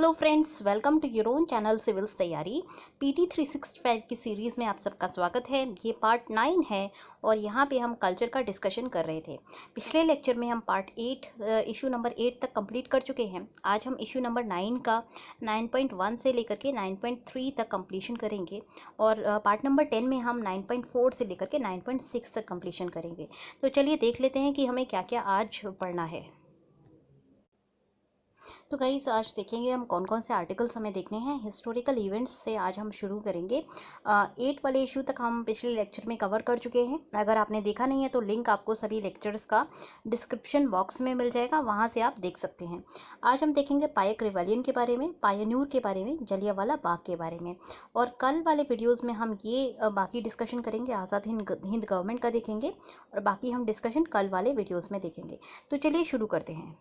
Hello friends, welcome to your own channel civils तैयारी। PT 365 की series में आप सबका स्वागत है। ये पार्ट 9 है और यहाँ पे हम कल्चर का डिस्कशन कर रहे थे। पिछले लेक्चर में हम पार्ट 8 इशू नंबर 8 तक कंप्लीट कर चुके हैं। आज हम इशू नंबर 9 का 9.1 से लेकर के 9.3 तक कंप्लीशन करेंगे और पार्ट नंबर 10 में हम 9.4 से लेकर के 9.6 तक कंप्लीशन करेंगे। तो चलिए देख लेते हैं कि हमें क्या क्या आज पढ़ना है। तो गाइस, आज देखेंगे हम कौन कौन से आर्टिकल्स हमें देखने हैं। हिस्टोरिकल इवेंट्स से आज हम शुरू करेंगे। 8 वाले इशू तक हम पिछले लेक्चर में कवर कर चुके हैं। अगर आपने देखा नहीं है तो लिंक आपको सभी लेक्चर्स का डिस्क्रिप्शन बॉक्स में मिल जाएगा, वहाँ से आप देख सकते हैं। आज हम देखेंगे पायक रिवेलियन के बारे में, पायन्यूर के बारे में, जलियांवाला बाग के बारे में। और कल वाले वीडियोज़ में हम ये बाकी डिस्कशन करेंगे, आज़ाद हिंद गवर्नमेंट का देखेंगे और बाकी हम डिस्कशन कल वाले वीडियोज़ में देखेंगे। तो चलिए शुरू करते हैं।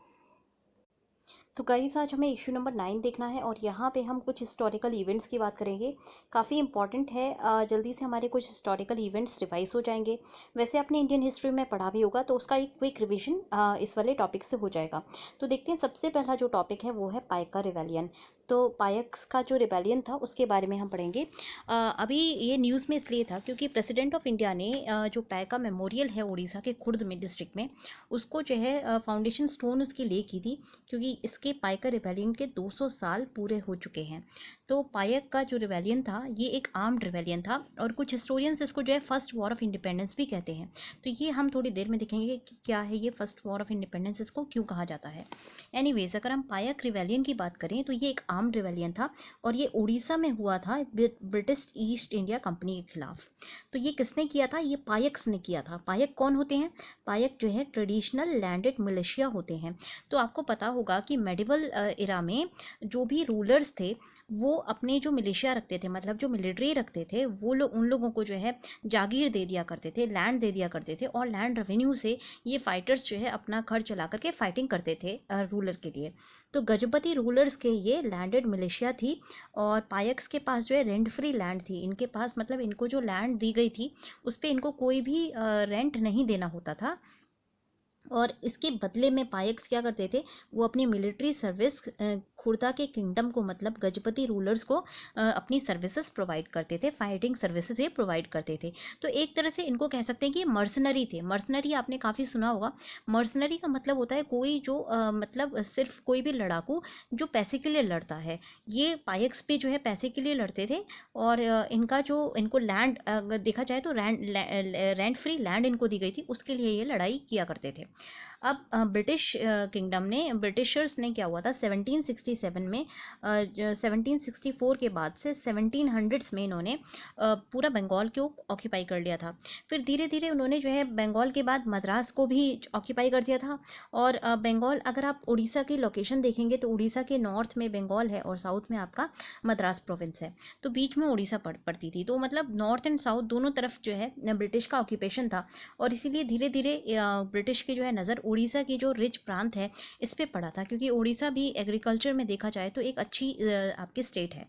तो गाइस, आज हमें इशू नंबर 9 देखना है और यहाँ पे हम कुछ हिस्टोरिकल इवेंट्स की बात करेंगे। काफ़ी इंपॉर्टेंट है, जल्दी से हमारे कुछ हिस्टोरिकल इवेंट्स रिवाइज हो जाएंगे। वैसे आपने इंडियन हिस्ट्री में पढ़ा भी होगा तो उसका एक क्विक रिवीजन इस वाले टॉपिक से हो जाएगा। तो देखते हैं, सबसे पहला जो टॉपिक है वो है पायक का रिवेलियन। तो पायक्स का जो रिवेलियन था उसके बारे में हम पढ़ेंगे। अभी ये न्यूज़ में इसलिए था क्योंकि प्रेसिडेंट ऑफ इंडिया ने जो पायका मेमोरियल है उड़ीसा के खुर्द में डिस्ट्रिक्ट में, उसको जो है फाउंडेशन स्टोन उसकी ले की थी, क्योंकि इसके पायका रिवेलियन के 200 साल पूरे हो चुके हैं। तो पायक का जो रिवेलियन था ये एक आर्म्ड रिवेलियन था और कुछ हिस्टोरियंस इसको जो है फर्स्ट वॉर ऑफ इंडिपेंडेंस भी कहते हैं। तो ये हम थोड़ी देर में देखेंगे कि क्या है ये फर्स्ट वॉर ऑफ इंडिपेंडेंस, इसको क्यों कहा जाता है। एनीवेज, अगर हम पायक रिवेलियन की बात करें तो ये एक आर्म्ड रिवेलियन था और ये उड़ीसा में हुआ था ब्रिटिश ईस्ट इंडिया कंपनी के खिलाफ। तो ये किसने किया था? ये पायक्स ने किया था। पायक कौन होते हैं? पायक जो है ट्रेडिशनल लैंडेड मिलिशिया होते हैं। तो आपको पता होगा कि मेडिवल इरा में जो भी रूलर्स थे वो अपने जो मिलिशिया रखते थे, मतलब जो मिलिट्री रखते थे, वो लोग उन लोगों को जो है जागीर दे दिया करते थे, लैंड दे दिया करते थे और लैंड रेवेन्यू से ये फाइटर्स जो है अपना खर्च चला करके फाइटिंग करते थे रूलर के लिए। तो गजपति रूलर्स के ये लैंडेड मिलिशिया थी और पायक्स के पास जो है रेंट फ्री लैंड थी। इनके पास मतलब इनको जो लैंड दी गई थी उस पर इनको कोई भी रेंट नहीं देना होता था और इसके बदले में पायक्स क्या करते थे, वो अपनी मिलिट्री सर्विस खुर्दा के किंगडम को, मतलब गजपति रूलर्स को अपनी सर्विसेज प्रोवाइड करते थे, फाइटिंग सर्विसेज ये प्रोवाइड करते थे। तो एक तरह से इनको कह सकते हैं कि मर्सनरी थे। मर्सनरी आपने काफ़ी सुना होगा। मर्सनरी का मतलब होता है कोई जो मतलब सिर्फ कोई भी लड़ाकू जो पैसे के लिए लड़ता है। ये पायक्स पे जो है पैसे के लिए लड़ते थे और इनका जो इनको लैंड देखा जाए तो रेंट फ्री लैंड इनको दी गई थी, उसके लिए ये लड़ाई किया करते थे। अब ब्रिटिश किंगडम ने, ब्रिटिशर्स ने क्या हुआ था 1767 में, 1764 के बाद से 1700s में इन्होंने पूरा बंगाल को ऑक्यूपाई कर लिया था। फिर धीरे धीरे उन्होंने जो है बंगाल के बाद मद्रास को भी ऑक्यूपाई कर दिया था। और बंगाल, अगर आप उड़ीसा की लोकेशन देखेंगे तो उड़ीसा के नॉर्थ में बंगाल है और साउथ में आपका मद्रास प्रोविंस है, तो बीच में उड़ीसा पड़ती थी। तो मतलब नॉर्थ एंड साउथ दोनों तरफ जो है ब्रिटिश का ऑक्यूपेशन था और इसीलिए धीरे धीरे ब्रिटिश की जो है नज़र उड़ीसा की जो रिच प्रांत है इस पे पड़ा था, क्योंकि उड़ीसा भी एग्रीकल्चर में देखा जाए तो एक अच्छी आपकी स्टेट है।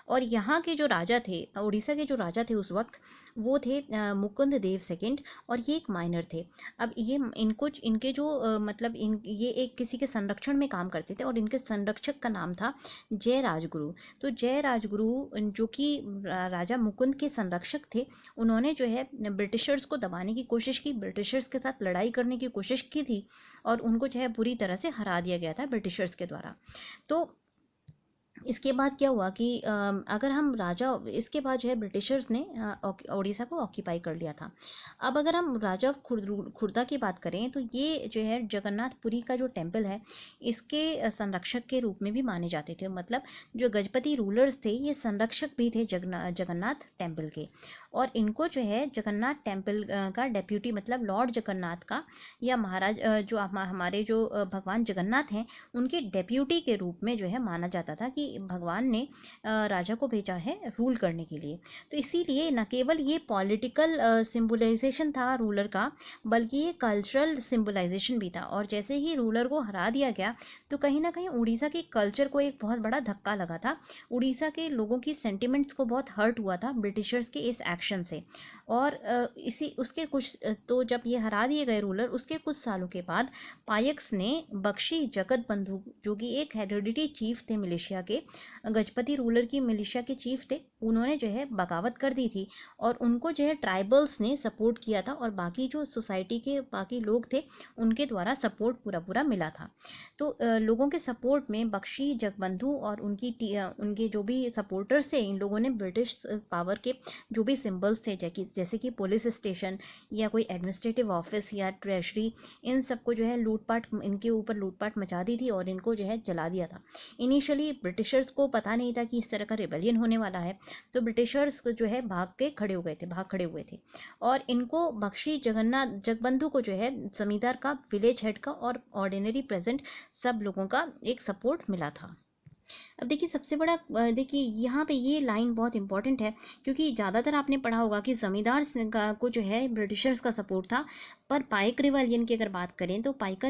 और यहाँ के जो राजा थे, उड़ीसा के जो राजा थे उस वक्त, वो थे मुकुंद देव सेकंड और ये एक माइनर थे। अब ये इनको इनके जो मतलब ये एक किसी के संरक्षण में काम करते थे और इनके संरक्षक का नाम था जय राजगुरु। तो जय राजगुरु जो कि राजा मुकुंद के संरक्षक थे, उन्होंने जो है ब्रिटिशर्स को दबाने की कोशिश की, ब्रिटिशर्स के साथ लड़ाई करने की कोशिश की थी और उनको जो है बुरी तरह से हरा दिया गया था ब्रिटिशर्स के द्वारा। तो इसके बाद क्या हुआ कि अगर हम राजा, इसके बाद जो है ब्रिटिशर्स ने उड़ीसा को ऑक्यूपाई कर लिया था। अब अगर हम राजा खुर्दा की बात करें तो ये जो है जगन्नाथपुरी का जो टेम्पल है इसके संरक्षक के रूप में भी माने जाते थे। मतलब जो गजपति रूलर्स थे ये संरक्षक भी थे जगन्नाथ टेम्पल के। और इनको जो है जगन्नाथ टेम्पल का डेप्यूटी, मतलब लॉर्ड जगन्नाथ का या महाराज जो हमारे जो भगवान जगन्नाथ हैं उनके डेप्यूटी के रूप में जो है माना जाता था कि भगवान ने राजा को भेजा है रूल करने के लिए। तो इसीलिए न केवल ये पॉलिटिकल सिंबलाइजेशन था रूलर का, बल्कि ये कल्चरल सिंबलाइजेशन भी था। और जैसे ही रूलर को हरा दिया गया तो कहीं ना कहीं उड़ीसा के कल्चर को एक बहुत बड़ा धक्का लगा था। उड़ीसा के लोगों की सेंटिमेंट्स को बहुत हर्ट हुआ था ब्रिटिशर्स के इस एक्शन से। और इसी उसके कुछ तो जब ये हरा दिए गए रूलर, उसके कुछ सालों के बाद पायक्स ने बख्शी जगत बंधु, जो कि एक हेरिडिटी चीफ थे मिलिशिया के, गजपति रूलर की मिलिशिया के चीफ थे, उन्होंने जो है बगावत कर दी थी और उनको जो है ट्राइबल्स ने सपोर्ट किया था और बाकी जो सोसाइटी के बाकी लोग थे उनके द्वारा सपोर्ट पूरा पूरा मिला था। तो लोगों के सपोर्ट में बख्शी, जगबंधु और उनके जो भी सपोर्टर्स थे, इन लोगों ने ब्रिटिश पावर के जो भी सिंबल्स थे जैसे कि पुलिस स्टेशन या कोई एडमिनिस्ट्रेटिव ऑफिस या ट्रेजरी, इन सबको जो है लूटपाट, इनके ऊपर लूटपाट मचा दी थी और इनको जो है जला दिया था। इनिशियली ब्रिटिशर्स को पता नहीं था कि इस तरह का रिबेलियन होने वाला है, तो ब्रिटिशर्स जो है भाग खड़े हुए थे और इनको बख्शी, जगबंधु को जो है जमींदार का, विलेज हेड का और ऑर्डिनरी प्रेजेंट सब लोगों का एक सपोर्ट मिला था। अब देखिए सबसे बड़ा देखिए यहाँ पे ये लाइन बहुत इंपॉर्टेंट है, क्योंकि ज़्यादातर आपने पढ़ा होगा कि जमींदार को जो है ब्रिटिशर्स का सपोर्ट था, पर पाइक रिवेलियन की अगर बात करें तो पाइक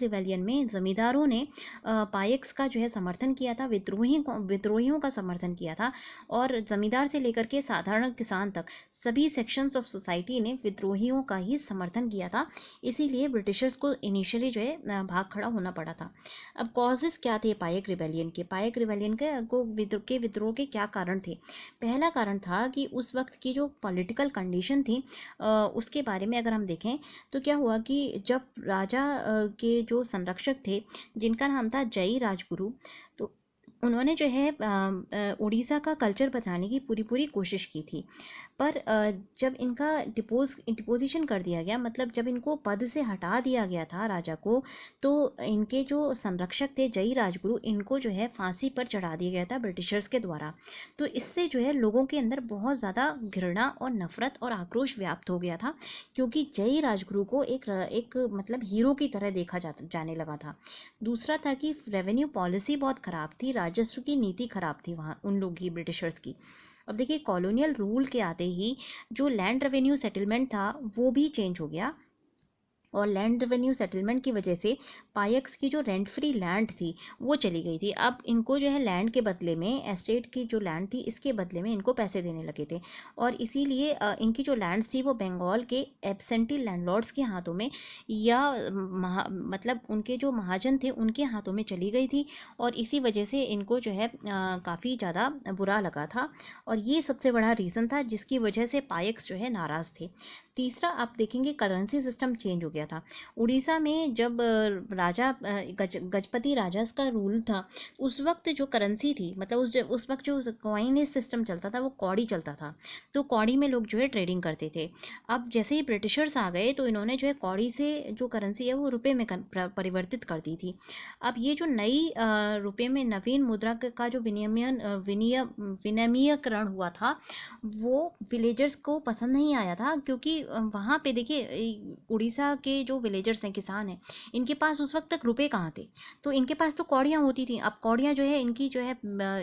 रिवेलियन में जमींदारों ने पाइक्स का जो है समर्थन किया था, विद्रोहियों का समर्थन किया था और जमींदार से लेकर के साधारण किसान तक सभी सेक्शंस ऑफ सोसाइटी ने विद्रोहियों का ही समर्थन किया था। इसीलिए ब्रिटिशर्स को इनिशियली जो है भाग खड़ा होना पड़ा था। अब कॉजेस क्या थे पाइक रिवेलियन के? पाइक रिवेलियन के विद्रोह के क्या कारण थे? पहला कारण था कि उस वक्त की जो पॉलिटिकल कंडीशन थी उसके बारे में अगर हम देखें तो क्या हुआ कि जब राजा के जो संरक्षक थे जिनका नाम था जयी राजगुरु, तो उन्होंने जो है उड़ीसा का कल्चर बचाने की पूरी कोशिश की थी, पर जब इनका डिपोजिशन कर दिया गया, मतलब जब इनको पद से हटा दिया गया था राजा को, तो इनके जो संरक्षक थे जयी राजगुरु, इनको जो है फांसी पर चढ़ा दिया गया था ब्रिटिशर्स के द्वारा। तो इससे जो है लोगों के अंदर बहुत ज़्यादा घृणा और नफरत और आक्रोश व्याप्त हो गया था, क्योंकि जयी राजगुरु को एक मतलब हीरो की तरह देखा जाने लगा था। दूसरा था कि रेवेन्यू पॉलिसी बहुत ख़राब थी, राजस्व की नीति खराब थी वहाँ उन लोग की, ब्रिटिशर्स की। अब देखिए कॉलोनियल रूल के आते ही जो लैंड रेवेन्यू सेटलमेंट था वो भी चेंज हो गया और लैंड रेवेन्यू सेटलमेंट की वजह से पायक्स की जो रेंट फ्री लैंड थी वो चली गई थी। अब इनको जो है लैंड के बदले में, एस्टेट की जो लैंड थी इसके बदले में इनको पैसे देने लगे थे और इसीलिए इनकी जो लैंड्स थी वो बंगाल के एब्सेंटी लैंडलॉर्ड्स के हाथों में या मतलब उनके जो महाजन थे उनके हाथों में चली गई थी और इसी वजह से इनको जो है काफ़ी ज़्यादा बुरा लगा था और ये सबसे बड़ा रीज़न था जिसकी वजह से पायक्स जो है नाराज़ थे। तीसरा आप देखेंगे करेंसी सिस्टम चेंज हो गया था। उड़ीसा में जब राजा गजपति राजा का रूल था, उस वक्त जो करेंसी थी, मतलब उस वक्त जो कॉइनेज सिस्टम चलता था वो कौड़ी चलता था, तो कौड़ी में लोग जो है ट्रेडिंग करते थे। अब जैसे ही ब्रिटिशर्स आ गए तो इन्होंने जो है कौड़ी से जो करेंसी है वो रुपए में परिवर्तित कर दी थी। अब ये जो नई रुपए में नवीन मुद्रा का जो विनिमयकरण हुआ था वो विलेजर्स को पसंद नहीं आया था, क्योंकि वहाँ पे देखिए उड़ीसा के जो विलेजर्स हैं, किसान हैं, इनके पास उस वक्त तक रुपए कहाँ थे, तो इनके पास तो कौड़ियाँ होती थी। अब कौड़ियाँ जो है इनकी जो है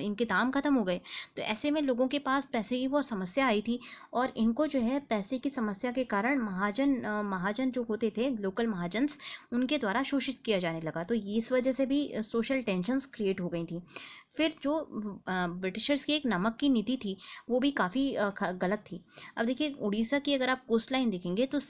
इनके दाम खत्म हो गए, तो ऐसे में लोगों के पास पैसे की बहुत समस्या आई थी और इनको जो है पैसे की समस्या के कारण महाजन जो होते थे, लोकल महाजन्स, उनके द्वारा शोषित किया जाने लगा। तो इस वजह से भी सोशल टेंशन्स क्रिएट हो गई थी। फिर जो ब्रिटिशर्स की एक नमक की नीति थी वो भी काफ़ी गलत थी। अब देखिए उड़ीसा की अगर आप कोस्ट लाइन देखेंगे तो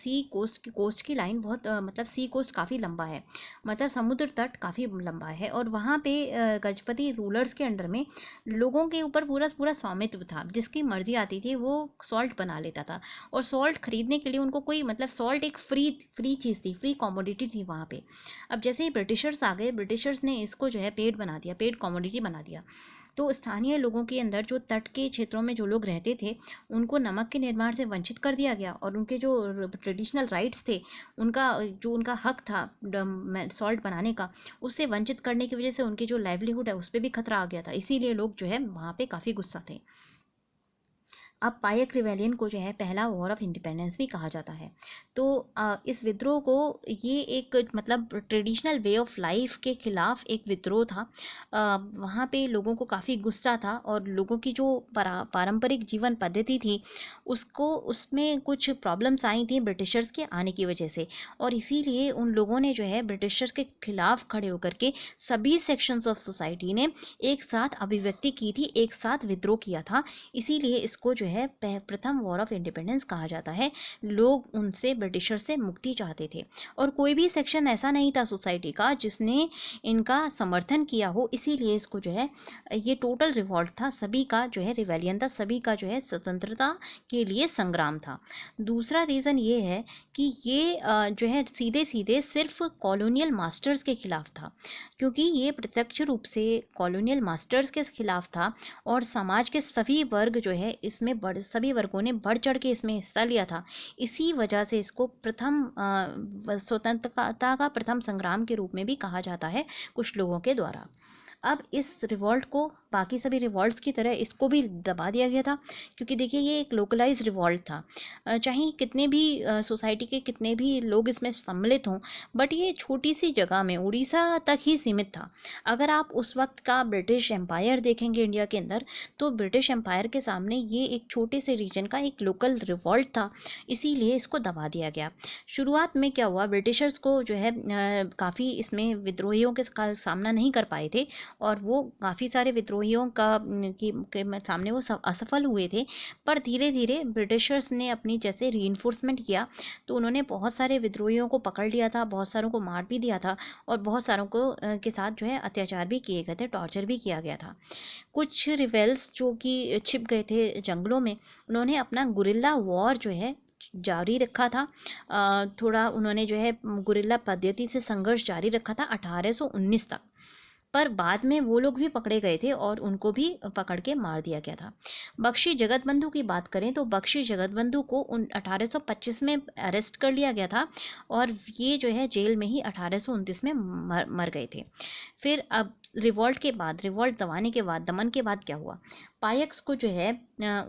कोस्ट की लाइन बहुत मतलब सी कोस्ट काफ़ी लंबा है, मतलब समुद्र तट काफ़ी लंबा है और वहाँ पे गजपति रूलर्स के अंडर में लोगों के ऊपर पूरा स्वामित्व था, जिसकी मर्जी आती थी वो सॉल्ट बना लेता था और सॉल्ट खरीदने के लिए उनको कोई, मतलब सॉल्ट एक फ्री चीज़ थी, फ्री कॉमोडिटी थी वहाँ पे। अब जैसे ही ब्रिटिशर्स आ गए, ब्रिटिशर्स ने इसको जो है पेड कॉमोडिटी बना दिया, तो स्थानीय लोगों के अंदर, जो तट के क्षेत्रों में जो लोग रहते थे, उनको नमक के निर्माण से वंचित कर दिया गया और उनके जो ट्रेडिशनल राइट्स थे, उनका हक था सॉल्ट बनाने का, उससे वंचित करने की वजह से उनकी जो लाइवलीहुड है उस पर भी खतरा आ गया था। इसीलिए लोग जो है वहाँ पे काफ़ी गुस्सा थे। अब पायक रिवेलियन को जो है पहला वॉर ऑफ इंडिपेंडेंस भी कहा जाता है। तो इस विद्रोह को, ये एक मतलब ट्रेडिशनल वे ऑफ लाइफ के खिलाफ एक विद्रोह था। वहाँ पे लोगों को काफ़ी गुस्सा था और लोगों की जो पारंपरिक जीवन पद्धति थी उसमें कुछ प्रॉब्लम्स आई थी ब्रिटिशर्स के आने की वजह से, और इसीलिए उन लोगों ने जो है ब्रिटिशर्स के खिलाफ खड़े होकर के सभी सेक्शंस ऑफ सोसाइटी ने एक साथ अभिव्यक्ति की थी, एक साथ विद्रोह किया था। इसीलिए इसको जो है है प्रथम वॉर ऑफ इंडिपेंडेंस कहा जाता है। लोग उनसे ब्रिटिशर से मुक्ति चाहते थे और कोई भी सेक्शन ऐसा नहीं था सोसाइटी का जिसने इनका समर्थन किया हो, इसीलिए इसको जो है ये टोटल रिवॉल्ट था, सभी का जो है रिवेलियन था, सभी का जो है स्वतंत्रता के लिए संग्राम था। दूसरा रीज़न ये है कि ये जो है सीधे सीधे सिर्फ कॉलोनियल मास्टर्स के खिलाफ था, क्योंकि ये प्रत्यक्ष रूप से कॉलोनियल मास्टर्स के खिलाफ था और समाज के सभी वर्ग जो है इसमें सभी वर्गों ने बढ़ चढ़ के इसमें हिस्सा लिया था। इसी वजह से इसको प्रथम स्वतंत्रता का प्रथम संग्राम के रूप में भी कहा जाता है कुछ लोगों के द्वारा। अब इस रिवॉल्ट को बाकी सभी रिवॉल्ट्स की तरह इसको भी दबा दिया गया था, क्योंकि देखिए ये एक लोकलाइज रिवॉल्ट था। चाहे कितने भी सोसाइटी के कितने भी लोग इसमें सम्मिलित हों, बट ये छोटी सी जगह में उड़ीसा तक ही सीमित था। अगर आप उस वक्त का ब्रिटिश एम्पायर देखेंगे इंडिया के अंदर, तो ब्रिटिश एम्पायर के सामने ये एक छोटे से रीजन का एक लोकल रिवॉल्ट था, इसीलिए इसको दबा दिया गया। शुरुआत में क्या हुआ, ब्रिटिशर्स को जो है काफ़ी इसमें विद्रोहियों के सामना नहीं कर पाए थे और वो काफ़ी सारे विद्रोहियों के सामने वो असफल हुए थे। पर धीरे धीरे ब्रिटिशर्स ने अपनी जैसे रीइंफोर्समेंट किया तो उन्होंने बहुत सारे विद्रोहियों को पकड़ लिया था, बहुत सारों को मार भी दिया था और बहुत सारों को के साथ जो है अत्याचार भी किए गए थे, टॉर्चर भी किया गया था। कुछ रिवेल्स जो कि छिप गए थे जंगलों में, उन्होंने अपना गुरिल्ला वॉर जो है जारी रखा था। थोड़ा उन्होंने जो है गुरिल्ला पद्धति से संघर्ष जारी रखा था 1819 तक। पर बाद में वो लोग भी पकड़े गए थे और उनको भी पकड़ के मार दिया गया था। बख्शी जगतबंधु की बात करें तो बख्शी जगतबंधु को 1825 में अरेस्ट कर लिया गया था और ये जो है जेल में ही 1829 में मर गए थे। फिर अब रिवॉल्ट के बाद, रिवॉल्ट दबाने के बाद, दमन के बाद क्या हुआ, पायक्स को जो है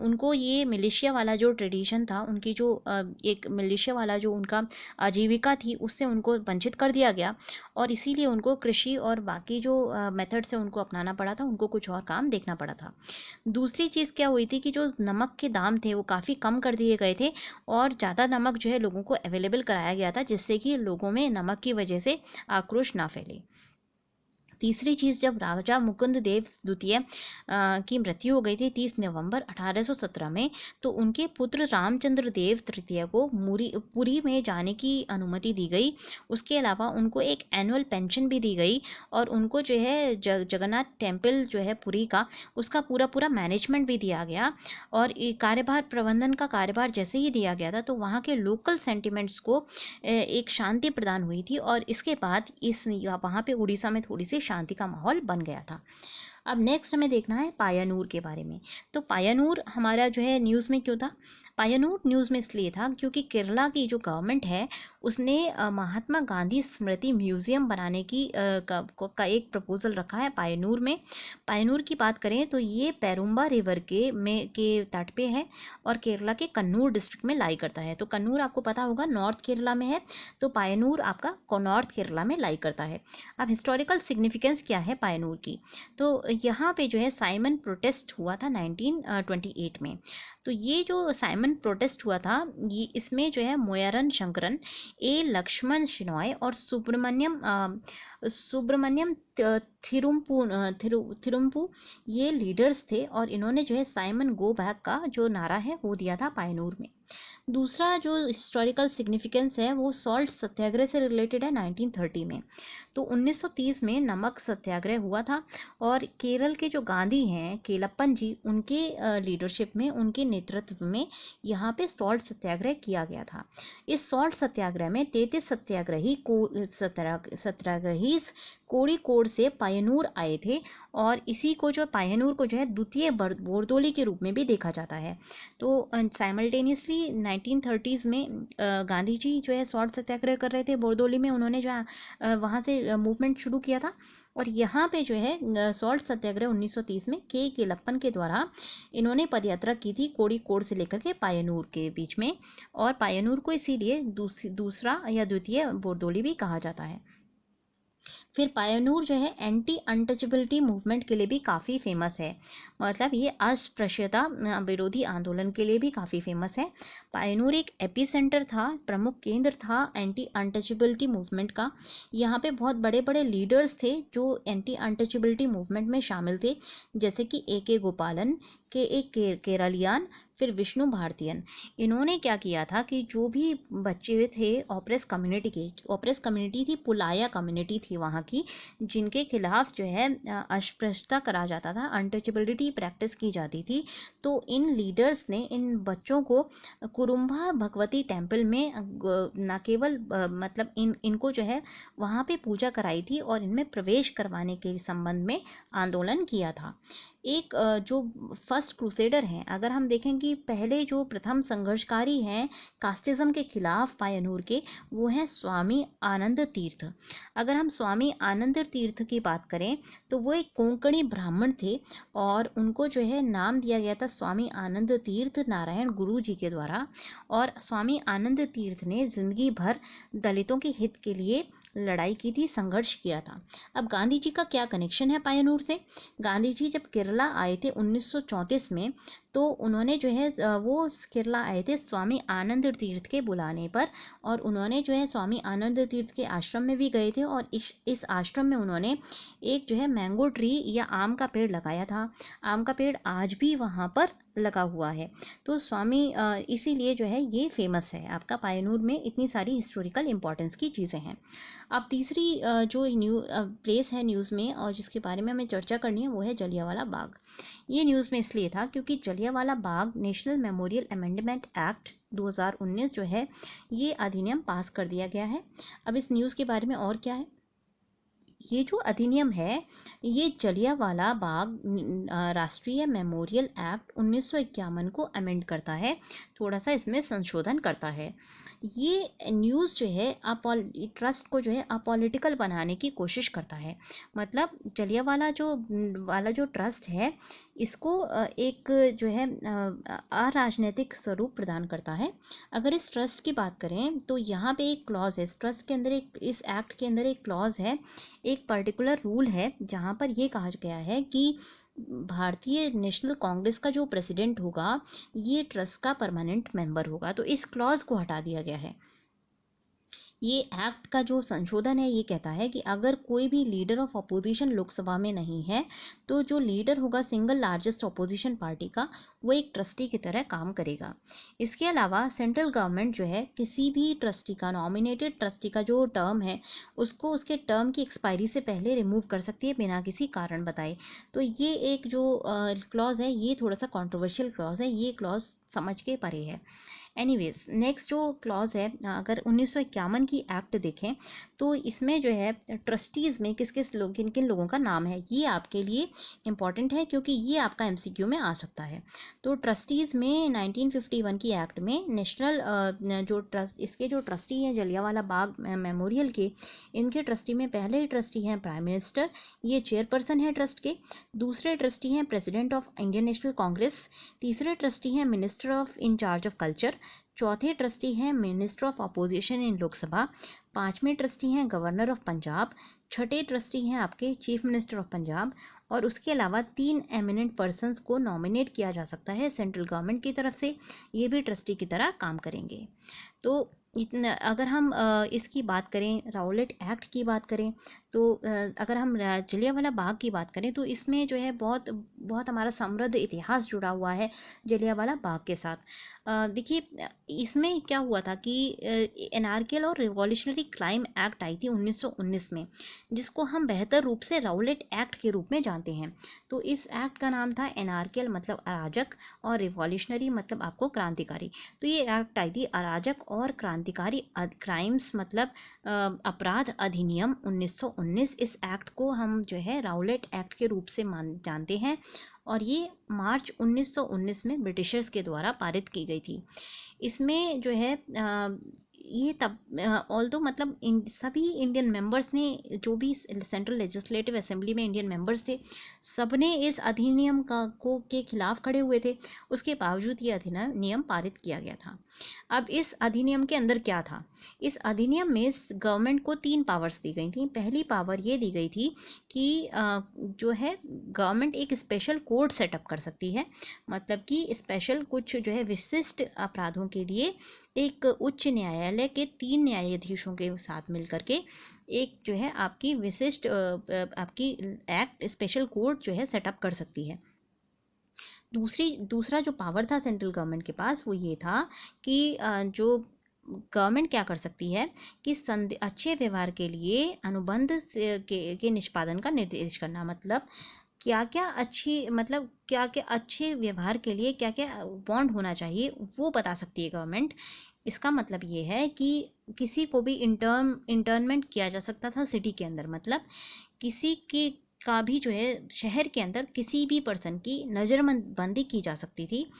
उनको ये मिलिशिया वाला जो ट्रेडिशन था, उनकी जो एक मिलिशिया वाला जो उनका आजीविका थी, उससे उनको वंचित कर दिया गया और इसीलिए उनको कृषि और बाकी जो मेथड से उनको अपनाना पड़ा था, उनको कुछ और काम देखना पड़ा था। दूसरी चीज़ क्या हुई थी कि जो नमक के दाम थे वो काफ़ी कम कर दिए गए थे और ज़्यादा नमक जो है लोगों को अवेलेबल कराया गया था, जिससे कि लोगों में नमक की वजह से आक्रोश ना फैले। तीसरी चीज़, जब राजा मुकुंद देव द्वितीय की मृत्यु हो गई थी 30 नवंबर 1817 में, तो उनके पुत्र रामचंद्र देव तृतीय को पुरी में जाने की अनुमति दी गई। उसके अलावा उनको एक एनुअल पेंशन भी दी गई और उनको जो है जगन्नाथ टेम्पल जो है पुरी का, उसका पूरा मैनेजमेंट भी दिया गया और कार्यभार प्रबंधन का कार्यभार जैसे ही दिया गया था तो वहाँ के लोकल सेंटिमेंट्स को एक शांति प्रदान हुई थी और इसके बाद वहाँ पे उड़ीसा में थोड़ी सी शांति का माहौल बन गया था। अब नेक्स्ट हमें देखना है पायनूर के बारे में। तो पायनूर हमारा जो है न्यूज़ में क्यों था? पायनूर न्यूज़ में इसलिए था क्योंकि केरला की जो गवर्नमेंट है उसने महात्मा गांधी स्मृति म्यूज़ियम बनाने का एक प्रपोजल रखा है पायनूर में। पायनूर की बात करें तो ये पेरुम्बा रिवर के तट पे है और केरला के कन्नूर डिस्ट्रिक्ट में लाई करता है। तो कन्नूर आपको पता होगा नॉर्थ केरला में है, तो पायनूर आपका नॉर्थ केरला में लाई करता है। अब हिस्टोरिकल सिग्निफिकेंस क्या है पायनूर की? तो यहाँ पे जो है साइमन प्रोटेस्ट हुआ था 1928 में। तो ये जो साइमन प्रोटेस्ट हुआ था, ये इसमें जो है मोयारन शंकरन, ए लक्ष्मण शिनॉय और सुब्रमण्यम थिरुम्पू ये लीडर्स थे और इन्होंने जो है साइमन गो बैक का जो नारा है वो दिया था पायनूर में। दूसरा जो हिस्टोरिकल सिग्निफिकेंस है वो सॉल्ट सत्याग्रह से रिलेटेड है 1930 में। तो 1930 में नमक सत्याग्रह हुआ था और केरल के जो गांधी हैं केलप्पन जी, उनके लीडरशिप में, उनके नेतृत्व में यहाँ पे सॉल्ट सत्याग्रह किया गया था। इस सॉल्ट सत्याग्रह में 33 सत्याग्रही कोड़िकोड से पायनूर आए थे और इसी को जो पायनूर को जो है द्वितीय बोरदोली के रूप में भी देखा जाता है। तो साइमल्टेनियसली 1930s में गांधी जी जो है सॉल्ट सत्याग्रह कर रहे थे बोरदोली में, उन्होंने जो वहाँ से मूवमेंट शुरू किया था और यहाँ पे जो है सॉल्ट सत्याग्रह 1930 में केलप्पन के द्वारा इन्होंने पदयात्रा की थी कोड़िकोड से लेकर के पायनूर के बीच में और पायनूर को इसीलिए दूसरा या द्वितीय बोरदोली भी कहा जाता है। फिर पायनूर जो है एंटी अनटचेबिलिटी मूवमेंट के लिए भी काफ़ी फेमस है, मतलब ये अस्पृश्यता विरोधी आंदोलन के लिए भी काफ़ी फेमस है। पायनूर एक एपिसेंटर था, प्रमुख केंद्र था एंटी अनटचेबिलिटी मूवमेंट का। यहाँ पे बहुत बड़े बड़े लीडर्स थे जो एंटी अनटचेबिलिटी मूवमेंट में शामिल थे, जैसे कि के गोपालन, केरलियान, फिर विष्णु भारतीयन। इन्होंने क्या किया था कि जो भी बच्चे थे ऑप्रेस कम्युनिटी के, ऑप्रेस कम्युनिटी थी, पुलाया कम्युनिटी थी वहाँ की, जिनके खिलाफ जो है अस्पृश्यता करा जाता था, अनटचेबिलिटी प्रैक्टिस की जाती थी, तो इन लीडर्स ने इन बच्चों को कुरुम्बा भगवती टेम्पल में न केवल मतलब इनको जो है वहाँ पे पूजा कराई थी और इनमें प्रवेश करवाने के संबंध में आंदोलन किया था। एक जो फर्स्ट क्रूसेडर हैं, अगर हम देखें कि पहले जो प्रथम संघर्षकारी हैं कास्टिज्म के खिलाफ पायनूर के, वो हैं स्वामी आनंद तीर्थ। अगर हम स्वामी आनंद तीर्थ की बात करें तो वो एक कोंकणी ब्राह्मण थे और उनको जो है नाम दिया गया था स्वामी आनंद तीर्थ नारायण गुरु जी के द्वारा। और स्वामी आनंद तीर्थ ने जिंदगी भर दलितों के हित के लिए लड़ाई की थी, संघर्ष किया था। अब गांधी जी का क्या कनेक्शन है पायनूर से? गांधी जी जब केरला आए थे 1934 में, तो उन्होंने जो है वो केरला आए थे स्वामी आनंद तीर्थ के बुलाने पर, और उन्होंने जो है स्वामी आनंद तीर्थ के आश्रम में भी गए थे और इस आश्रम में उन्होंने एक जो है मैंगो ट्री या आम का पेड़ लगाया था। आम का पेड़ आज भी वहाँ पर लगा हुआ है। तो स्वामी इसीलिए जो है ये फेमस है। आपका पायनूर में इतनी सारी हिस्टोरिकल इंपॉर्टेंस की चीज़ें हैं। अब तीसरी जो प्लेस है न्यूज़ में और जिसके बारे में हमें चर्चा करनी है वो है जलियांवाला बाग। ये न्यूज़ में इसलिए था क्योंकि Jallianwala Bagh national memorial amendment act 2019 जो है ये अधिनियम पास कर दिया गया है। अब इस न्यूज़ के बारे में और क्या है, ये जो अधिनियम है ये जलियांवाला बाग राष्ट्रीय मेमोरियल एक्ट 1951 को अमेंड करता है, थोड़ा सा इसमें संशोधन करता है। ये न्यूज़ जो है ट्रस्ट को जो है अपॉलिटिकल बनाने की कोशिश करता है। मतलब जलियांवाला जो ट्रस्ट है इसको एक जो है अराजनैतिक स्वरूप प्रदान करता है। अगर इस ट्रस्ट की बात करें तो यहाँ पे एक क्लॉज है इस ट्रस्ट के अंदर, इस एक्ट के अंदर एक क्लॉज है, एक पर्टिकुलर रूल है जहाँ पर ये कहा गया है कि भारतीय नेशनल कांग्रेस का जो प्रेसिडेंट होगा ये ट्रस्ट का परमानेंट मेंबर होगा। तो इस क्लॉज को हटा दिया गया है। ये एक्ट का जो संशोधन है ये कहता है कि अगर कोई भी लीडर ऑफ अपोजिशन लोकसभा में नहीं है तो जो लीडर होगा सिंगल लार्जेस्ट अपोजिशन पार्टी का, वो एक ट्रस्टी की तरह काम करेगा। इसके अलावा सेंट्रल गवर्नमेंट जो है किसी भी ट्रस्टी का, नॉमिनेटेड ट्रस्टी का जो टर्म है उसको उसके टर्म की एक्सपायरी से पहले रिमूव कर सकती है बिना किसी कारण बताए। तो ये एक जो क्लॉज है ये थोड़ा सा कॉन्ट्रोवर्शियल क्लॉज है, ये क्लॉज समझ के परे है। एनीवेज नेक्स्ट जो क्लॉज है, अगर 1951 की एक्ट देखें तो इसमें जो है ट्रस्टीज़ में किस किस लोग, किन किन लोगों का नाम है, ये आपके लिए इम्पॉर्टेंट है क्योंकि ये आपका एमसीक्यू में आ सकता है। तो ट्रस्टीज़ में 1951 की एक्ट में नेशनल जो ट्रस्ट, इसके जो ट्रस्टी हैं जलियांवाला बाग मेमोरियल के, इनके ट्रस्टी में पहले ट्रस्टी हैं प्राइम मिनिस्टर, ये चेयरपर्सन है ट्रस्ट के। दूसरे ट्रस्टी हैं president of Indian national Congress. तीसरे ट्रस्टी हैं minister of in charge of culture. चौथे ट्रस्टी हैं minister of opposition in Lok Sabha. पांचवें ट्रस्टी हैं गवर्नर ऑफ पंजाब। छठे ट्रस्टी हैं आपके चीफ मिनिस्टर ऑफ पंजाब। और उसके अलावा 3 एमिनेंट पर्सन्स को नॉमिनेट किया जा सकता है सेंट्रल गवर्नमेंट की तरफ से, ये भी ट्रस्टी की तरह काम करेंगे। तो इतना अगर हम इसकी बात करें, राउलेट एक्ट की बात करें, तो अगर हम जलियांवाला बाग की बात करें तो इसमें जो है बहुत बहुत हमारा समृद्ध इतिहास जुड़ा हुआ है जलियांवाला बाग के साथ। देखिए इसमें क्या हुआ था कि एनार्कियल और रिवॉल्यूशनरी क्राइम एक्ट आई थी 1919 में, जिसको हम बेहतर रूप से राउलेट एक्ट के रूप में जानते हैं। तो इस एक्ट का नाम था एनार्कियल मतलब अराजक और रिवॉल्यूशनरी मतलब आपको क्रांतिकारी। तो ये एक्ट आई थी अराजक और क्रांतिकारी क्राइम्स मतलब अपराध अधिनियम 1919। इस एक्ट को हम जो है राउलेट एक्ट के रूप से जानते हैं और ये मार्च 1919 में ब्रिटिशर्स के द्वारा पारित की गई थी। इसमें जो है ये तब ऑल्दो मतलब सभी इंडियन मेंबर्स ने, जो भी सेंट्रल लेजिस्लेटिव असेंबली में इंडियन मेंबर्स थे, सबने इस अधिनियम के खिलाफ खड़े हुए थे। उसके बावजूद ये अधिनियम पारित किया गया था। अब इस अधिनियम के अंदर क्या था? इस अधिनियम में गवर्नमेंट को 3 पावर्स दी गई थी। पहली पावर ये दी गई थी कि जो है गवर्नमेंट एक स्पेशल कोर्ट सेटअप कर सकती है, मतलब कि स्पेशल कुछ जो है विशिष्ट अपराधों के लिए एक उच्च न्यायालय के 3 न्यायाधीशों के साथ मिलकर के एक जो है आपकी विशिष्ट आपकी एक्ट स्पेशल कोर्ट जो है सेटअप कर सकती है। दूसरा जो पावर था सेंट्रल गवर्नमेंट के पास, वो ये था कि जो गवर्नमेंट क्या कर सकती है कि अच्छे व्यवहार के लिए अनुबंध के निष्पादन का निर्देश करना, मतलब क्या क्या अच्छे व्यवहार के लिए क्या क्या बॉन्ड होना चाहिए वो बता सकती है गवर्नमेंट। इसका मतलब ये है कि किसी को भी इंटर्नमेंट किया जा सकता था सिटी के अंदर, मतलब किसी के का भी जो है शहर के अंदर किसी भी पर्सन की नज़रबंदी की जा सकती थी।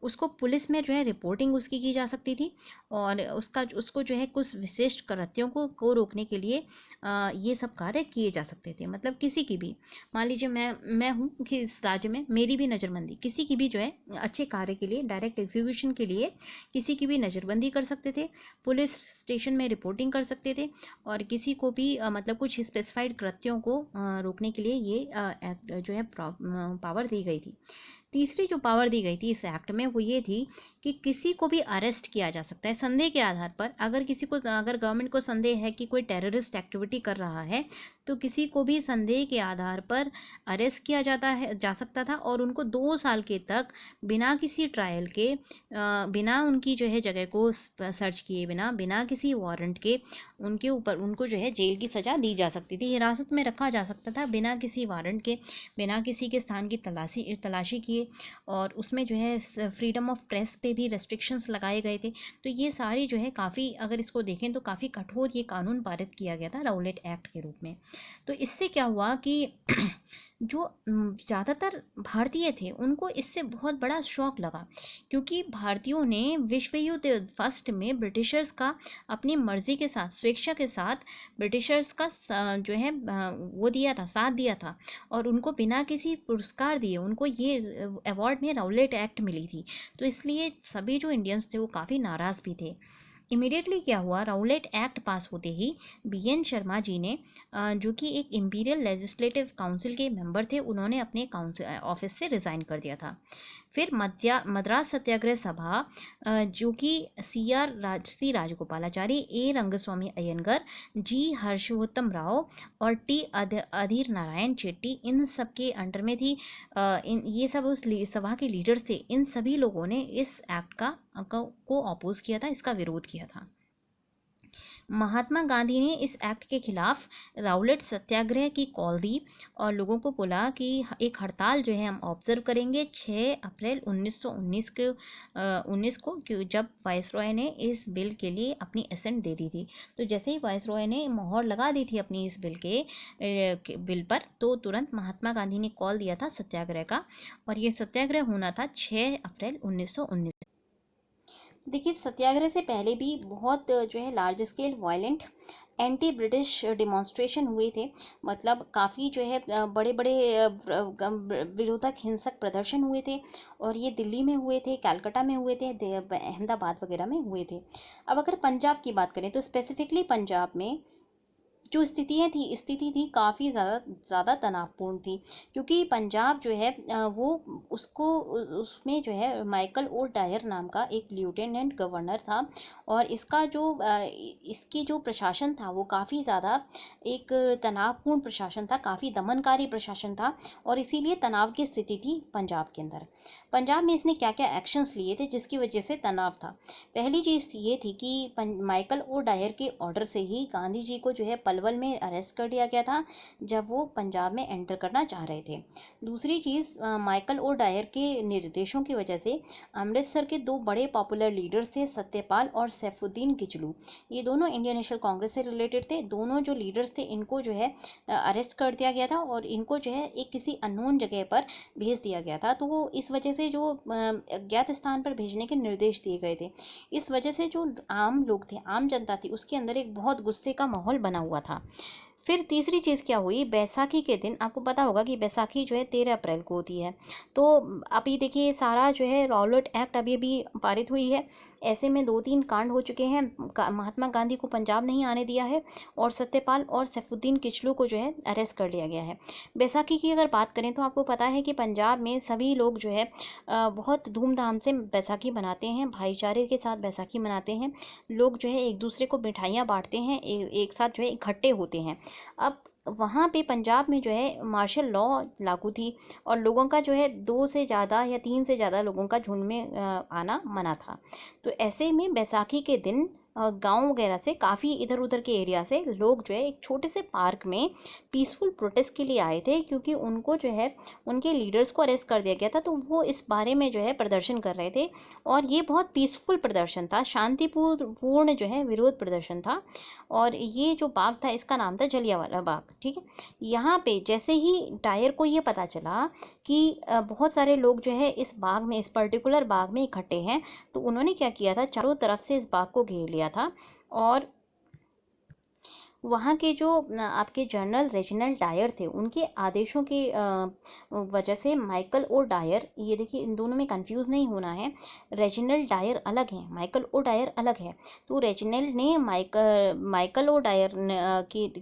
उसको पुलिस में जो है रिपोर्टिंग उसकी की जा सकती थी, और उसको जो है कुछ विशिष्ट कृत्यों को रोकने के लिए ये सब कार्य किए जा सकते थे। मतलब किसी की भी, मान लीजिए मैं हूँ कि इस राज्य में, मेरी भी नज़रबंदी किसी की भी जो है अच्छे कार्य के लिए, डायरेक्ट एग्जीक्यूशन के लिए किसी की भी नज़रबंदी कर सकते थे, पुलिस स्टेशन में रिपोर्टिंग कर सकते थे, और किसी को भी मतलब कुछ स्पेसिफाइड कृत्यों को रोकने के लिए ये एक्ट जो है पावर दी गई थी। तीसरी जो पावर दी गई थी इस एक्ट में वो ये थी कि किसी को भी अरेस्ट किया जा सकता है संदेह के आधार पर। अगर गवर्नमेंट को संदेह है कि कोई टेररिस्ट एक्टिविटी कर रहा है, तो किसी को भी संदेह के आधार पर अरेस्ट किया जा सकता था, और उनको 2 साल के तक बिना किसी ट्रायल के, बिना उनकी जो है जगह को सर्च किए, बिना किसी वारंट के उनके ऊपर उनको जो है जेल की सज़ा दी जा सकती थी, हिरासत में रखा जा सकता था बिना किसी वारंट के, बिना किसी के स्थान की तलाशी किए। और उसमें जो है फ्रीडम ऑफ प्रेस पे भी रेस्ट्रिक्शंस लगाए गए थे। तो ये सारी जो है काफ़ी, अगर इसको देखें तो काफ़ी कठोर ये कानून पारित किया गया था राउलेट एक्ट के रूप में। तो इससे क्या हुआ कि जो ज़्यादातर भारतीय थे उनको इससे बहुत बड़ा शौक लगा, क्योंकि भारतीयों ने विश्व युद्ध फर्स्ट में ब्रिटिशर्स का अपनी मर्जी के साथ, स्वेच्छा के साथ ब्रिटिशर्स का जो है वो दिया था, साथ दिया था, और उनको बिना किसी पुरस्कार दिए उनको ये अवार्ड में राउलेट एक्ट मिली थी। तो इसलिए सभी जो इंडियंस थे वो काफ़ी नाराज़ भी थे। इमीडिएटली क्या हुआ, राउलेट एक्ट पास होते ही बीएन शर्मा जी ने, जो कि एक इम्पीरियल लेजिस्लेटिव काउंसिल के मेंबर थे, उन्होंने अपने काउंसिल ऑफिस से रिज़ाइन कर दिया था। फिर मद्रास सत्याग्रह सभा, जो कि सी राजगोपालाचारी, ए रंगस्वामी अयंगर, जी हर्षवर्धन राव और टी अधीर नारायण चेट्टी, इन सब के अंडर में थी। ये सब उस सभा के लीडर्स थे। इन सभी लोगों ने इस एक्ट को अपोज किया था, इसका विरोध किया था। महात्मा गांधी ने इस एक्ट के खिलाफ राउलेट सत्याग्रह की कॉल दी, और लोगों को बोला कि एक हड़ताल जो है हम ऑब्जर्व करेंगे 6 अप्रैल 1919 को, जब वायसरॉय ने इस बिल के लिए अपनी एसेंट दे दी थी। तो जैसे ही वायसरॉय ने मोहर लगा दी थी अपनी इस बिल पर, तो तुरंत महात्मा गांधी ने कॉल दिया था सत्याग्रह का, और ये सत्याग्रह होना था 6 अप्रैल 1919। देखिए, सत्याग्रह से पहले भी बहुत जो है large scale violent anti British demonstration हुए थे। मतलब काफ़ी जो है बड़े बड़े विरोधक हिंसक प्रदर्शन हुए थे, और ये दिल्ली में हुए थे, कलकत्ता में हुए थे, अहमदाबाद वगैरह में हुए थे। अब अगर पंजाब की बात करें तो स्पेसिफिकली पंजाब में जो स्थिति थी काफ़ी ज़्यादा तनावपूर्ण थी, क्योंकि पंजाब जो है वो उसमें जो है माइकल ओ डायर नाम का एक लेफ्टिनेंट गवर्नर था, और इसकी जो प्रशासन था वो काफ़ी ज़्यादा एक तनावपूर्ण प्रशासन था, काफ़ी दमनकारी प्रशासन था, और इसीलिए तनाव की स्थिति थी पंजाब के अंदर। पंजाब में इसने क्या क्या एक्शंस लिए थे जिसकी वजह से तनाव था? पहली चीज़ ये थी कि माइकल ओ डायर के ऑर्डर से ही गांधी जी को जो है पलवल में अरेस्ट कर लिया गया था जब वो पंजाब में एंटर करना चाह रहे थे। दूसरी चीज़, माइकल ओ डायर के निर्देशों की वजह से अमृतसर के दो बड़े पॉपुलर लीडर्स थे, सत्यपाल और सैफुद्दीन किचलू। ये दोनों इंडियन नेशनल कांग्रेस से रिलेटेड थे। दोनों जो लीडर्स थे इनको जो है अरेस्ट कर दिया गया था और इनको जो है एक किसी अननोन जगह पर भेज दिया गया था। तो वो इस वजह से जो अज्ञात स्थान पर भेजने के निर्देश दिए गए थे, इस वजह से जो आम लोग थे, आम जनता थी, उसके अंदर एक बहुत गुस्से का माहौल बना हुआ था। फिर तीसरी चीज़ क्या हुई, बैसाखी के दिन आपको पता होगा कि बैसाखी जो है 13 अप्रैल को होती है। तो अभी देखिए सारा जो है रॉलेट एक्ट अभी अभी पारित हुई है। ऐसे में 2-3 कांड हो चुके हैं। महात्मा गांधी को पंजाब नहीं आने दिया है और सत्यपाल और सैफुद्दीन किचलू को जो है अरेस्ट कर लिया गया है। बैसाखी की अगर बात करें तो आपको पता है कि पंजाब में सभी लोग जो है बहुत धूमधाम से बैसाखी मनाते हैं, भाईचारे के साथ बैसाखी मनाते हैं। लोग जो है एक दूसरे को मिठाइयाँ बांटते हैं, एक साथ जो है इकट्ठे होते हैं। अब वहाँ पे पंजाब में जो है मार्शल लॉ लागू थी और लोगों का जो है 2 से ज़्यादा या 3 से ज़्यादा लोगों का झुंड में आना मना था। तो ऐसे में बैसाखी के दिन गांव वगैरह से काफ़ी इधर उधर के एरिया से लोग जो है एक छोटे से पार्क में पीसफुल प्रोटेस्ट के लिए आए थे, क्योंकि उनको जो है उनके लीडर्स को अरेस्ट कर दिया गया था। तो वो इस बारे में जो है प्रदर्शन कर रहे थे और ये बहुत पीसफुल प्रदर्शन था, शांतिपूर्ण जो है विरोध प्रदर्शन था। और ये जो बाग था इसका नाम था जलियांवाला बाग। ठीक है, यहाँ पे जैसे ही डायर को ये पता चला कि बहुत सारे लोग जो है इस बाग में, इस पर्टिकुलर बाग में इकट्ठे हैं, तो उन्होंने क्या किया था, चारों तरफ से इस बाग को घेर लिया था। और वहाँ के जो आपके जनरल रेजिनाल्ड डायर थे, उनके आदेशों की वजह से माइकल ओ डायर, ये देखिए इन दोनों में कंफ्यूज नहीं होना है, रेजिनाल्ड डायर अलग हैं, माइकल ओ डायर अलग है। तो रेजिनाल्ड ने माइकल ओ डायर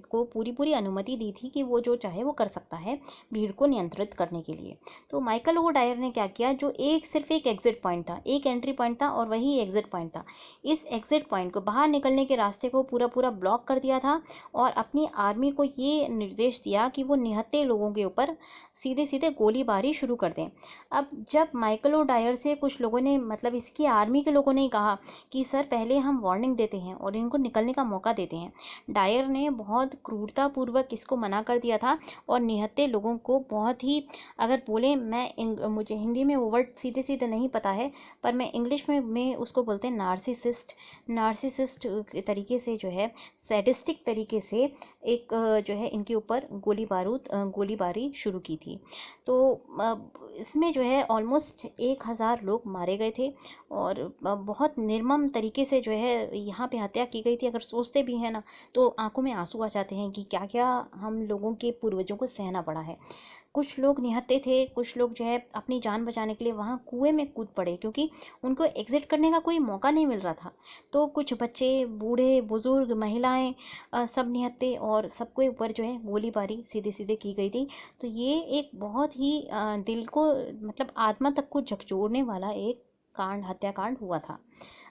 को पूरी अनुमति दी थी कि वो जो चाहे वो कर सकता है भीड़ को नियंत्रित करने के लिए। तो माइकल ओ डायर ने क्या किया, जो सिर्फ एक एग्जिट पॉइंट था, एक एंट्री पॉइंट था और वही एग्जिट पॉइंट था, इस एग्जिट पॉइंट को, बाहर निकलने के रास्ते को पूरा ब्लॉक कर दिया था और अपनी आर्मी को ये निर्देश दिया कि वो निहत्थे लोगों के ऊपर सीधे सीधे गोलीबारी शुरू कर दें। अब जब माइकल ओ डायर से कुछ लोगों ने, मतलब इसकी आर्मी के लोगों ने कहा कि सर पहले हम वार्निंग देते हैं और इनको निकलने का मौका देते हैं, डायर ने बहुत क्रूरतापूर्वक इसको मना कर दिया था और निहत्थे लोगों को बहुत ही, अगर बोले, मुझे हिंदी में वो वर्ड सीधे सीधे नहीं पता है, पर मैं इंग्लिश में उसको बोलते हैं नार्सिसिस्ट तरीके से जो है, सैडिस्टिक तरीके से एक जो है इनके ऊपर गोलीबारी शुरू की थी। तो इसमें जो है ऑलमोस्ट 1000 लोग मारे गए थे और बहुत निर्मम तरीके से जो है यहाँ पे हत्या की गई थी। अगर सोचते भी हैं ना तो आंखों में आंसू आ जाते हैं कि क्या क्या हम लोगों के पूर्वजों को सहना पड़ा है। कुछ लोग निहत्थे थे, कुछ लोग जो है अपनी जान बचाने के लिए वहाँ कुएं में कूद पड़े, क्योंकि उनको एग्जिट करने का कोई मौका नहीं मिल रहा था। तो कुछ बच्चे, बूढ़े, बुजुर्ग, महिलाएं, सब निहत्थे और सबके ऊपर जो है गोलीबारी सीधे सीधे की गई थी। तो ये एक बहुत ही दिल को, मतलब आत्मा तक को झकझोरने वाला एक हत्याकांड हुआ था।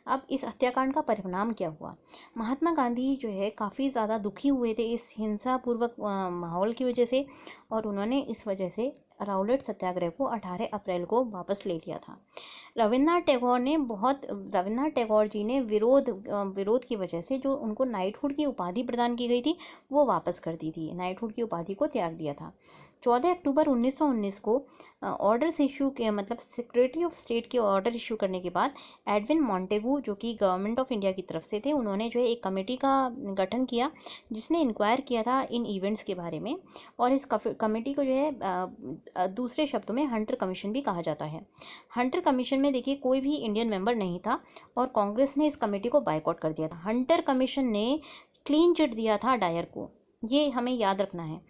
अब इस हत्याकांड का परिणाम क्या हुआ, महात्मा गांधी जो है काफ़ी ज़्यादा दुखी हुए थे इस हिंसापूर्वक माहौल की वजह से और उन्होंने इस वजह से राउलेट सत्याग्रह को 18 अप्रैल को वापस ले लिया था। रविन्द्रनाथ टैगोर जी ने विरोध की वजह से जो उनको नाइटहुड की उपाधि प्रदान की गई थी वो वापस कर दी थी, नाइटहुड की उपाधि को त्याग दिया था। 14 अक्टूबर 1919 को ऑर्डर्स इशू के, मतलब सेक्रेटरी ऑफ स्टेट के ऑर्डर इशू करने के बाद एडविन मॉन्टेगू, जो कि गवर्नमेंट ऑफ इंडिया की तरफ से थे, उन्होंने जो है एक कमेटी का गठन किया जिसने इंक्वायर किया था इन इवेंट्स के बारे में। और इस कमेटी को जो है दूसरे शब्दों में हंटर कमीशन भी कहा जाता है। हंटर कमीशन में देखिए कोई भी इंडियन मेंबर नहीं था और कांग्रेस ने इस कमेटी को बायकॉट कर दिया था। हंटर कमीशन ने क्लीन चिट दिया था डायर को, ये हमें याद रखना है।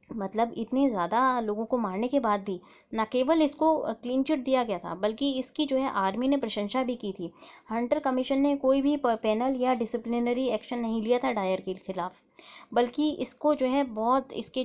मतलब इतने ज़्यादा लोगों को मारने के बाद भी न केवल इसको क्लीन चिट दिया गया था, बल्कि इसकी जो है आर्मी ने प्रशंसा भी की थी। हंटर कमीशन ने कोई भी पेनल या डिसिप्लिनरी एक्शन नहीं लिया था डायर के खिलाफ, बल्कि इसको जो है बहुत इसके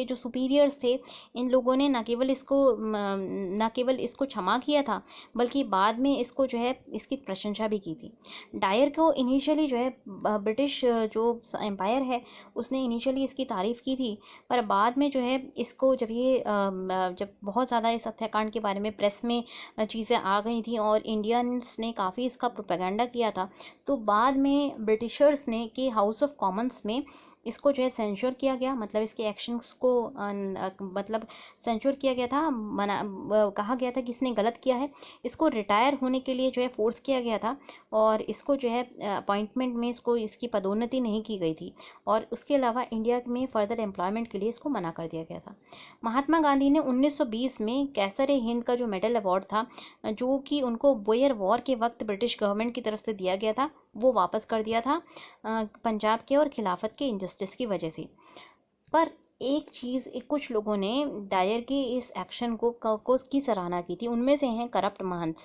जो सुपीरियर्स थे, इन लोगों ने न केवल इसको क्षमा किया था, बल्कि बाद में इसको जो है इसकी प्रशंसा भी की थी। डायर को इनिशियली जो है ब्रिटिश जो एम्पायर है उसने इनिशियली इसकी तारीफ़ की थी, थी। पर बाद में जो है इसको जब ये जब बहुत ज़्यादा इस हत्याकांड के बारे में प्रेस में चीज़ें आ गई थी और इंडियंस ने काफ़ी इसका प्रोपेगेंडा किया था, तो बाद में ब्रिटिशर्स ने कि हाउस ऑफ कॉमन्स में इसको जो है सेंश्योर किया गया, मतलब इसके एक्शंस को मतलब सेंश्योर किया गया था, कहा गया था कि इसने गलत किया है। इसको रिटायर होने के लिए जो है फोर्स किया गया था और इसको जो है अपॉइंटमेंट में इसको इसकी पदोन्नति नहीं की गई थी और उसके अलावा इंडिया में फर्दर एम्प्लॉयमेंट के लिए इसको मना कर दिया गया था। महात्मा गांधी ने 1920 में कैसर ए हिंद का जो मेडल अवार्ड था, जो कि उनको बोयर वॉर के वक्त ब्रिटिश गवर्नमेंट की तरफ से दिया गया था, वो वापस कर दिया था पंजाब के और खिलाफत के इनजस्टिस की वजह से। पर एक चीज़ कुछ लोगों ने डायर के इस एक्शन को की सराहना की थी, उनमें से हैं करप्ट महंत।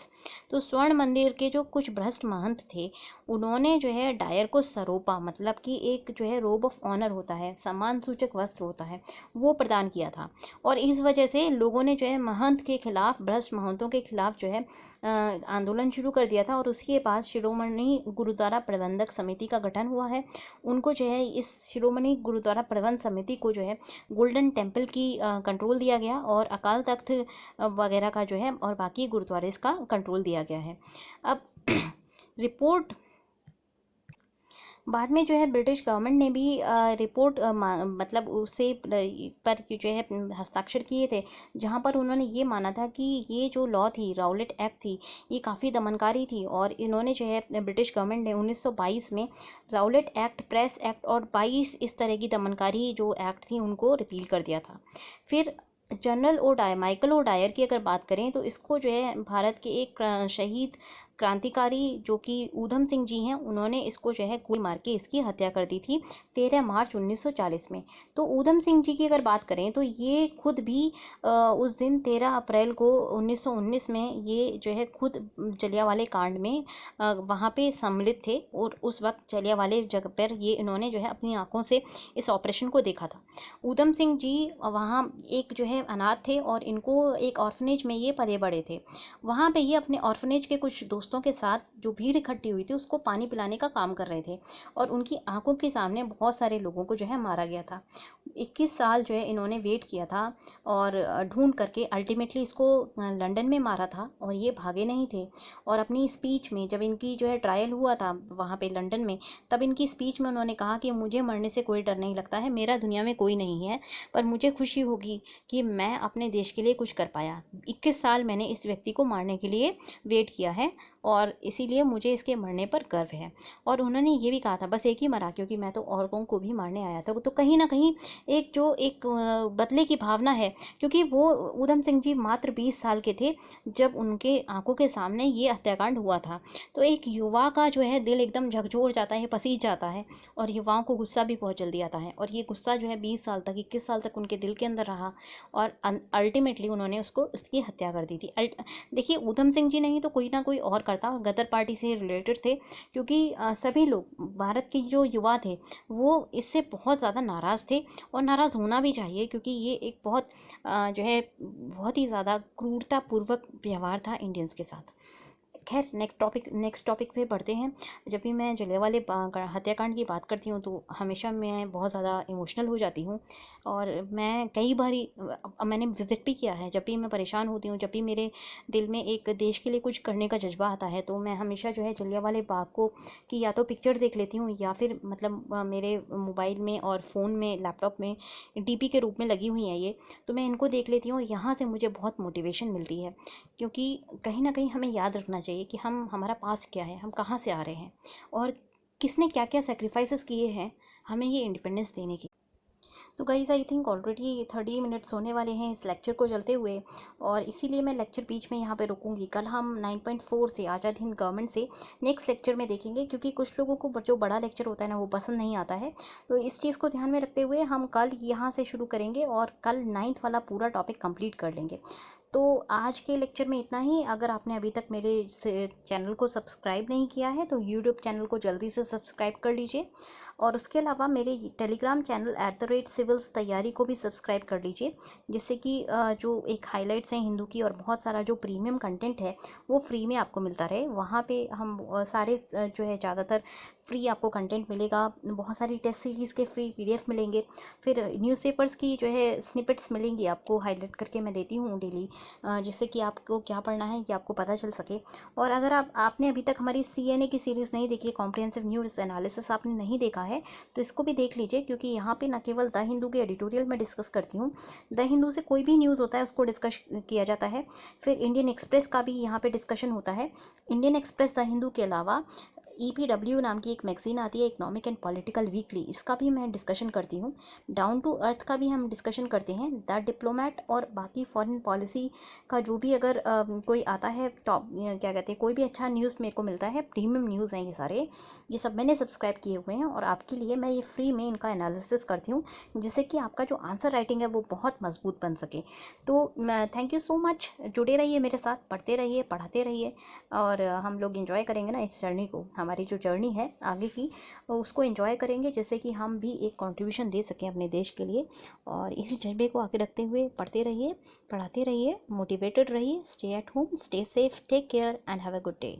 तो स्वर्ण मंदिर के जो कुछ भ्रष्ट महंत थे, उन्होंने जो है डायर को सरोपा, मतलब कि एक जो है रोब ऑफ ऑनर होता है, सम्मान सूचक वस्त्र होता है, वो प्रदान किया था। और इस वजह से लोगों ने जो है महंत के खिलाफ, भ्रष्ट महंतों के खिलाफ जो है आंदोलन शुरू कर दिया था। और उसके बाद शिरोमणि गुरुद्वारा प्रबंधक समिति का गठन हुआ है। उनको जो है इस शिरोमणि गुरुद्वारा प्रबंध समिति को जो है गोल्डन टेम्पल की कंट्रोल दिया गया और अकाल तख्त वगैरह का जो है और बाकी गुरुद्वारे इसका कंट्रोल दिया गया है। अब रिपोर्ट बाद में जो है ब्रिटिश गवर्नमेंट ने भी रिपोर्ट मतलब उससे पर जो है हस्ताक्षर किए थे, जहां पर उन्होंने ये माना था कि ये जो लॉ थी, राउलेट एक्ट थी, ये काफ़ी दमनकारी थी। और इन्होंने जो है ब्रिटिश गवर्नमेंट ने 1922 में राउलेट एक्ट, प्रेस एक्ट और 22 इस तरह की दमनकारी जो एक्ट थी उनको रिपील कर दिया था। फिर general O'Dwyer, Michael O'Dwyer की अगर बात करें तो इसको जो है भारत के एक शहीद क्रांतिकारी जो कि ऊधम सिंह जी हैं, उन्होंने इसको जो है गोली मार के इसकी हत्या कर दी थी 13 मार्च 1940 में। तो ऊधम सिंह जी की अगर बात करें तो ये खुद भी उस दिन 13 अप्रैल को 1919 में ये जो है खुद जलियांवाले कांड में वहाँ पे सम्मिलित थे और उस वक्त जलियांवाले जगह पर ये इन्होंने जो है अपनी आंखों से इस ऑपरेशन को देखा था। ऊधम सिंह जी वहाँ एक जो है अनाथ थे और इनको एक ऑर्फनेज में ये पले बड़े थे। वहाँ पे ये अपने ऑर्फनेज के कुछ दोस्तों के साथ जो भीड़ इकट्ठी हुई थी उसको पानी पिलाने का काम कर रहे थे और उनकी आंखों के सामने बहुत सारे लोगों को जो है मारा गया था। 21 साल जो है इन्होंने वेट किया था और ढूंढ करके अल्टीमेटली इसको लंदन में मारा था और ये भागे नहीं थे। और अपनी स्पीच में जब इनकी जो है ट्रायल हुआ था वहाँ पे लंदन में, तब इनकी स्पीच में उन्होंने कहा कि मुझे मरने से कोई डर नहीं लगता है, मेरा दुनिया में कोई नहीं है, पर मुझे खुशी होगी कि मैं अपने देश के लिए कुछ कर पाया। 21 साल मैंने इस व्यक्ति को मारने के लिए वेट किया है और इसीलिए मुझे इसके मरने पर गर्व है। और उन्होंने ये भी कहा था बस एक ही मरा क्योंकि मैं तो औरों को भी मारने आया था। तो कहीं ना कहीं एक जो एक बदले की भावना है, क्योंकि वो ऊधम सिंह जी मात्र 20 साल के थे जब उनके आंखों के सामने ये हत्याकांड हुआ था। तो एक युवा का जो है दिल एकदम झकझोर जाता है, पसीज जाता है और युवाओं को गुस्सा भी बहुत जल्दी आता है। और ये गुस्सा जो है 20 साल तक, 21 साल तक उनके दिल के अंदर रहा और अल्टीमेटली उन्होंने उसकी हत्या कर दी थी। देखिए ऊधम सिंह जी नहीं तो कोई ना कोई और करता, गदर पार्टी से रिलेटेड थे, क्योंकि सभी लोग भारत के जो युवा थे वो इससे बहुत ज़्यादा नाराज़ थे और नाराज़ होना भी चाहिए, क्योंकि ये एक बहुत जो है बहुत ही ज़्यादा क्रूरतापूर्वक व्यवहार था इंडियंस के साथ। खैर नेक्स्ट टॉपिक पे बढ़ते हैं। जब भी मैं जलियांवाले हत्याकांड की बात करती हूँ तो हमेशा मैं बहुत ज़्यादा इमोशनल हो जाती हूँ और मैं कई बार मैंने विज़िट भी किया है। जब भी मैं परेशान होती हूँ, जब भी मेरे दिल में एक देश के लिए कुछ करने का जज्बा आता है, तो मैं हमेशा जो है जलियांवाले बाग को की या तो पिक्चर देख लेती हूँ या फिर मतलब मेरे मोबाइल में और फ़ोन में, लैपटॉप में डीपी के रूप में लगी हुई हैं ये, तो मैं इनको देख लेती हूँ और यहाँ से मुझे बहुत मोटिवेशन मिलती है। क्योंकि कहीं ना कहीं हमें याद रखना चाहिए कि हमारा पास्ट क्या है, हम कहाँ से आ रहे हैं और किसने क्या क्या सेक्रीफाइसेस किए हैं हमें ये इंडिपेंडेंस देने की। तो guys I think already 30 minutes होने वाले हैं इस लेक्चर को चलते हुए और इसीलिए मैं लेक्चर बीच में यहाँ पे रुकूंगी। कल हम 9.4 से आज़ाद हिंद गवर्नमेंट से नेक्स्ट लेक्चर में देखेंगे, क्योंकि कुछ लोगों को जो बड़ा लेक्चर होता है ना वो पसंद नहीं आता है। तो इस चीज़ को ध्यान में रखते हुए हम कल यहाँ से शुरू करेंगे और कल 9th वाला पूरा टॉपिक कंप्लीट कर लेंगे। तो आज के लेक्चर में इतना ही। अगर आपने अभी तक मेरे चैनल को सब्सक्राइब नहीं किया है तो यूट्यूब चैनल को जल्दी से सब्सक्राइब कर लीजिए और उसके अलावा मेरे टेलीग्राम चैनल @सिविल्स तैयारी को भी सब्सक्राइब कर लीजिए, जिससे कि जो एक हाइलाइट्स हैं हिंदू की और बहुत सारा जो प्रीमियम कंटेंट है वो फ्री में आपको मिलता रहे। वहाँ पे हम सारे जो है ज़्यादातर फ्री आपको कंटेंट मिलेगा। बहुत सारी टेस्ट सीरीज़ के फ्री PDF मिलेंगे। फिर न्यूज़पेपर्स की जो है स्निपेट्स मिलेंगी आपको, हाईलाइट करके मैं देती हूँ डेली, जिससे कि आपको क्या पढ़ना है ये आपको पता चल सके। और अगर आपने अभी तक हमारी CNA की सीरीज़ नहीं देखी है, कॉम्प्रिहेंसिव न्यूज़ एनालिसिस आपने नहीं देखा है, तो इसको भी देख लीजिए, क्योंकि यहाँ पे न केवल द हिंदू के एडिटोरियल में डिस्कस करती हूँ, द हिंदू से कोई भी न्यूज़ होता है उसको डिस्कस किया जाता है। फिर इंडियन एक्सप्रेस का भी यहाँ पे डिस्कशन होता है। इंडियन एक्सप्रेस द हिंदू के अलावा EPW नाम की एक मैगजीन आती है, इकोनॉमिक एंड पॉलिटिकल वीकली, इसका भी मैं डिस्कशन करती हूँ। डाउन टू अर्थ का भी हम डिस्कशन करते हैं। द डिप्लोमेट और बाकी फॉरेन पॉलिसी का जो भी अगर कोई आता है टॉप, क्या कहते हैं, कोई भी अच्छा न्यूज़ मेरे को मिलता है, प्रीमियम न्यूज़ हैं ये सारे, ये सब मैंने सब्सक्राइब किए हुए हैं और आपके लिए मैं ये फ्री में इनका एनालिसिस करती हूँ, जिससे कि आपका जो आंसर राइटिंग है वो बहुत मजबूत बन सके। तो मैं थैंक यू सो मच, जुड़े रहिए मेरे साथ, पढ़ते रहिए, पढ़ाते रहिए, और हम लोग इन्जॉय करेंगे ना इस जर्नी को, हमारी जो जर्नी है आगे की उसको एंजॉय करेंगे, जिससे कि हम भी एक कंट्रीब्यूशन दे सकें अपने देश के लिए। और इसी जज्बे को आगे रखते हुए पढ़ते रहिए, पढ़ाते रहिए, मोटिवेटेड रहिए। Stay at home, stay safe, take care and have a good day.